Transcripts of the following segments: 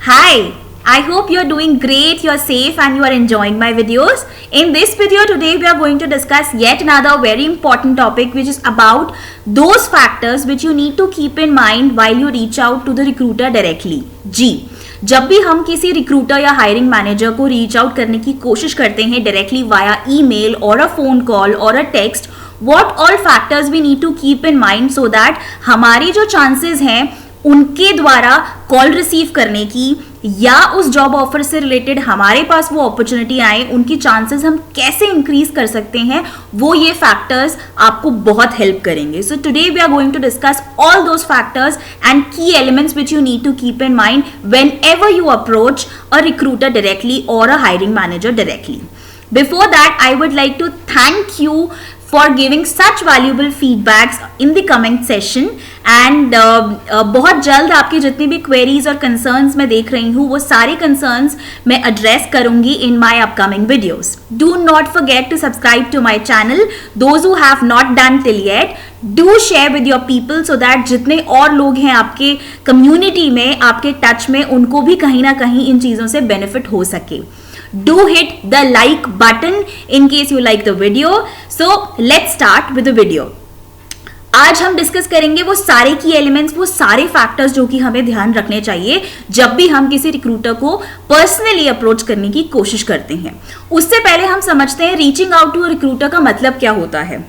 Hi, I hope you're doing great, you're safe and you are enjoying my videos. In this video today we are going to discuss yet another very important topic which is about those factors which you need to keep in mind while you reach out to the recruiter directly. जी, जब भी हम किसी recruiter या hiring manager को reach out करने की कोशिश करते हैं डायरेक्टली वाया ईमेल और अ फोन कॉल और a text, what all factors we need to keep in mind so that हमारी जो चांसेस हैं उनके द्वारा कॉल रिसीव करने की या उस जॉब ऑफर से रिलेटेड हमारे पास वो अपॉर्चुनिटी आए, उनकी चांसेस हम कैसे इंक्रीज कर सकते हैं, वो ये फैक्टर्स आपको बहुत हेल्प करेंगे. So today we are going to discuss all those factors and key elements which you need to keep in mind whenever you approach a recruiter directly और a hiring manager directly. Before that, I would like to thank you for giving such valuable feedbacks in the comment session and बहुत जल्द आपकी जितनी भी queries और concerns मैं देख रही हूँ वो सारे concerns मैं address करूँगी in my upcoming videos. Do not forget to subscribe to my channel. Those who have not done till yet, do share with your people so that जितने और लोग हैं आपके community में, आपके touch में, उनको भी कहीं ना कहीं इन चीज़ों से benefit हो सके. Do hit the like button in case you like the video. So let's start with the video. आज हम डिस्कस करेंगे वो सारे की एलिमेंट्स, वो सारे फैक्टर्स जो कि हमें ध्यान रखने चाहिए जब भी हम किसी रिक्रूटर को पर्सनली अप्रोच करने की कोशिश करते हैं. उससे पहले हम समझते हैं reaching out to a recruiter का मतलब क्या होता है.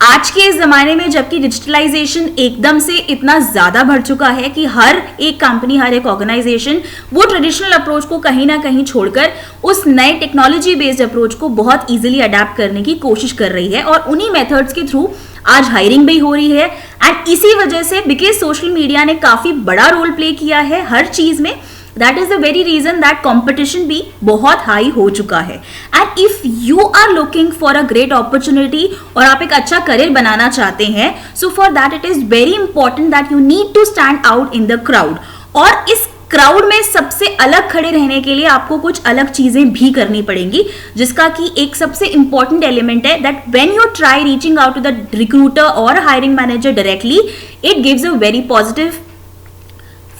आज के इस जमाने में जबकि डिजिटलाइजेशन एकदम से इतना ज्यादा बढ़ चुका है कि हर एक कंपनी, हर एक ऑर्गेनाइजेशन वो ट्रेडिशनल अप्रोच को कहीं ना कहीं छोड़कर उस नए टेक्नोलॉजी बेस्ड अप्रोच को बहुत इजीली अडेप्ट करने की कोशिश कर रही है और उन्हीं मेथड्स के थ्रू आज हायरिंग भी हो रही है. एंड इसी वजह से बिकॉज सोशल मीडिया ने काफी बड़ा रोल प्ले किया है हर चीज में, that is the very reason that competition भी बहुत हाई हो चुका है. And if you are looking for a great opportunity और आप एक अच्छा करियर बनाना चाहते हैं, so for that it is very important that you need to stand out in the crowd. और इस क्राउड में सबसे अलग खड़े रहने के लिए आपको कुछ अलग चीजें भी करनी पड़ेंगी, जिसका कि एक सबसे इंपॉर्टेंट एलिमेंट है that when you try reaching out to the recruiter और hiring manager directly, it gives a very positive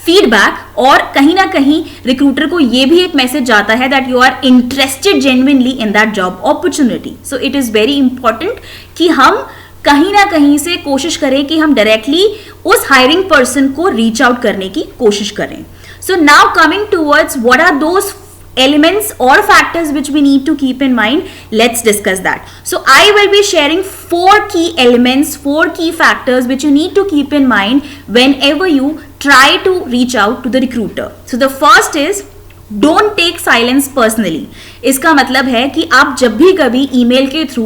feedback और कहीं ना कहीं रिक्रूटर को ये भी एक मैसेज जाता है that you are interested genuinely in that job opportunity. So it is very important कि हम कहीं ना कहीं से कोशिश करें कि हम डायरेक्टली उस हायरिंग पर्सन को रीच आउट करने की कोशिश करें. So now coming towards what are those elements or factors which we need to keep in mind, let's discuss that. So I will be sharing 4 key elements, 4 key factors which you need to keep in mind whenever you try to reach out to the recruiter. So the first is don't take silence personally. इसका मतलब है कि आप जब भी कभी email के through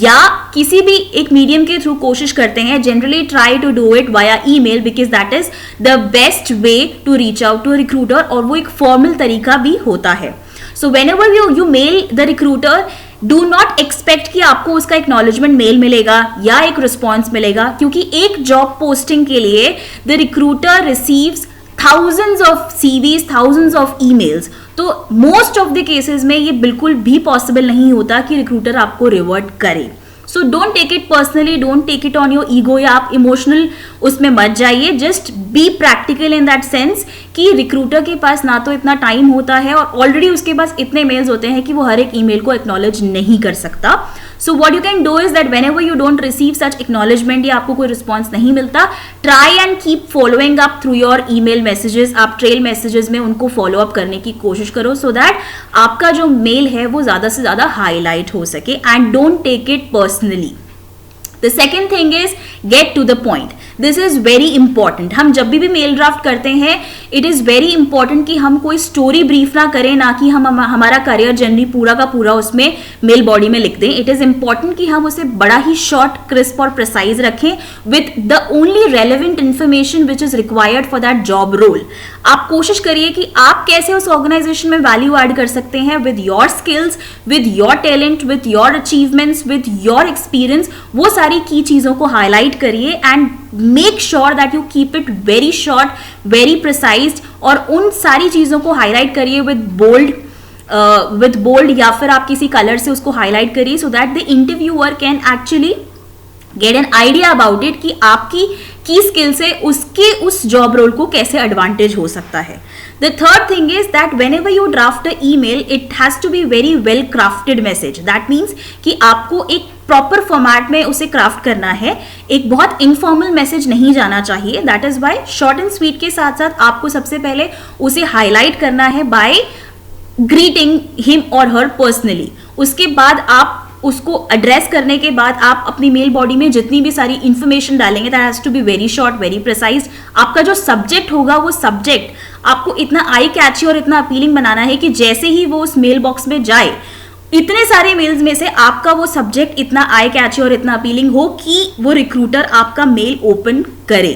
या किसी भी एक मीडियम के थ्रू कोशिश करते हैं, generally try to do it via email because that is the best way to reach out to recruiter और वो एक फॉर्मल तरीका भी होता है. So whenever you mail the recruiter, do not expect कि आपको उसका एक्नॉलेजमेंट मेल मिलेगा या एक रिस्पॉन्स मिलेगा, क्योंकि एक जॉब पोस्टिंग के लिए the recruiter receives thousands of CVs, thousands of emails. तो मोस्ट ऑफ द केसेस में ये बिल्कुल भी पॉसिबल नहीं होता कि रिक्रूटर आपको रिवर्ट करे. So don't take it personally, don't take it on your ego या आप इमोशनल उसमें मत जाइए. Just be practical in that sense कि रिक्रूटर के पास ना तो इतना टाइम होता है और ऑलरेडी उसके पास इतने मेल्स होते हैं कि वो हर एक ईमेल को एक्नॉलेज नहीं कर सकता. So what you can do is that whenever you don't receive such acknowledgement या आपको कोई रिस्पॉन्स नहीं मिलता, try and keep following up through your email messages. आप ट्रेल मैसेजेस में उनको फॉलो अप करने की कोशिश करो सो दैट आपका जो मेल है वो ज्यादा से ज्यादा हाईलाइट हो सके. And don't take it personally. The second thing is get to the point. This is very important. हम जब भी मेल ड्राफ्ट करते हैं, इट इज़ वेरी इंपॉर्टेंट कि हम कोई स्टोरी ब्रीफ ना करें, ना कि हम हमारा करियर जर्नी पूरा का पूरा उसमें मेल बॉडी में लिख दें. इट इज़ इंपॉर्टेंट कि हम उसे बड़ा ही शॉर्ट, क्रिस्प और प्रिसाइज रखें with the only relevant information which is required for that job role. आप कोशिश करिए कि आप कैसे उस ऑर्गेनाइजेशन में वैल्यू ऐड कर सकते हैं with your skills, with your talent, with your achievements, with your experience. वो सारी की चीज़ों को हाईलाइट करिए and make sure that you keep it very short, very precised. और उन सारी चीज़ों को हाईलाइट करिए विद बोल्ड या फिर आप किसी कलर से उसको हाईलाइट करिए so that the interviewer can actually get an idea about it कि आपकी की स्किल से उसके उस जॉब रोल को कैसे एडवांटेज हो सकता है. The third thing is that whenever you draft a email it has to be very well crafted message. That means कि आपको एक प्रॉपर फॉर्मेट में उसे क्राफ्ट करना है. एक बहुत इनफॉर्मल मैसेज नहीं जाना चाहिए. That is Y short and sweet के साथ साथ आपको सबसे पहले उसे हाईलाइट करना है बाय ग्रीटिंग हिम और हर पर्सनली. उसके बाद आप उसको एड्रेस करने के बाद आप अपनी मेल बॉडी में जितनी भी सारी इंफॉर्मेशन डालेंगे that has to be very short, very precise. आपका जो सब्जेक्ट होगा वो सब्जेक्ट आपको इतना आई कैची और इतना अपीलिंग बनाना है कि जैसे ही वो उस मेल बॉक्स में जाए, इतने सारे मेल्स में से आपका वो सब्जेक्ट इतना आई कैची और इतना अपीलिंग हो कि वो रिक्रूटर आपका मेल ओपन करे.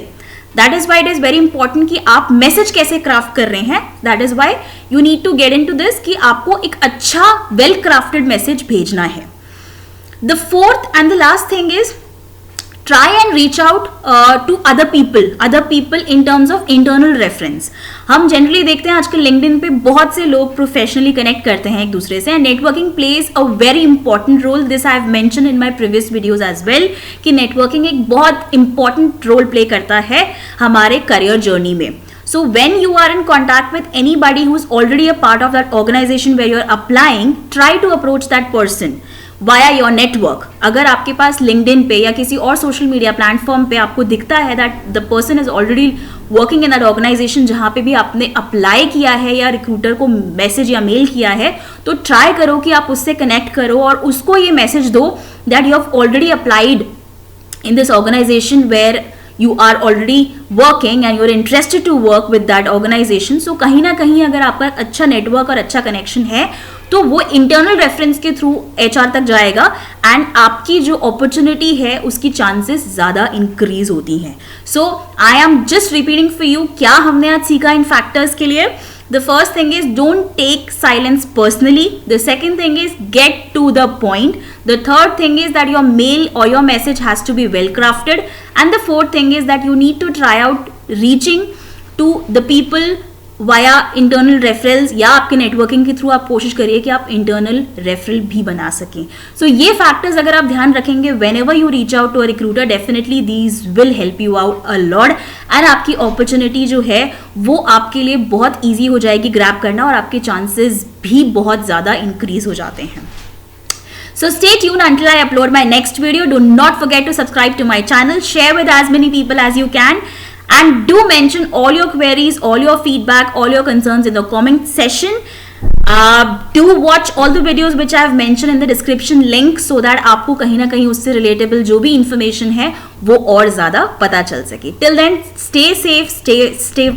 That is why it is very important कि आप मैसेज कैसे क्राफ्ट कर रहे हैं. That is why you need to get into this कि आपको एक अच्छा वेल क्राफ्टेड मैसेज भेजना है. The fourth and the last thing is try and reach out to other people in terms of internal reference. हम generally देखते हैं आजकल लिंक्डइन पे बहुत से लोग प्रोफेशनली कनेक्ट करते हैं एक दूसरे से. Networking plays a very important role. This I have mention in my previous videos as well कि नेटवर्किंग एक बहुत इंपॉर्टेंट रोल प्ले करता है हमारे करियर जर्नी में. So when you are in contact with anybody who is already a part of that organization where you are applying, try to approach that person via your network. अगर आपके पास LinkedIn पे या किसी और social media platform पे आपको दिखता है that the person is already working in that organization जहाँ पे भी आपने अप्लाई किया है या रिक्रूटर को मैसेज या मेल किया है, तो ट्राई करो कि आप उससे कनेक्ट करो और उसको ये मैसेज दो that you have already applied in this organization where you are already working and you're interested to work with that organization. So कहीं ना कहीं अगर आपका अच्छा नेटवर्क और अच्छा कनेक्शन है तो वो इंटरनल रेफरेंस के थ्रू HR तक जाएगा एंड आपकी जो अपॉर्चुनिटी है उसकी चांसेस ज़्यादा इंक्रीज होती हैं. So I am just repeating for you क्या हमने आज सीखा इन फैक्टर्स के लिए. The first thing is don't take silence personally. The second thing is get to the point. The third thing is that your mail or your message has to be well crafted. And the fourth thing is that you need to try out reaching to the people via internal referrals या आपके networking के through आप कोशिश करिए कि आप internal referral भी बना सकें. सो ये फैक्टर्स अगर आप ध्यान रखेंगे whenever you reach out to a recruiter, definitely these will help you out a lot and आपकी अपॉर्चुनिटी जो है वो आपके लिए बहुत ईजी हो जाएगी ग्रैब करना और आपके चांसेस भी बहुत ज़्यादा इंक्रीज हो जाते हैं. So stay tuned until I upload my next video. Do not forget to subscribe to my channel. Share with as many people as you can. And do mention all your queries, all your feedback, all your concerns in the comment section. Do watch all the videos which I have mentioned in the description link so that आपको कहीं ना कहीं उससे relatable जो भी information है वो और ज़्यादा पता चल सके. Till then, stay safe, stay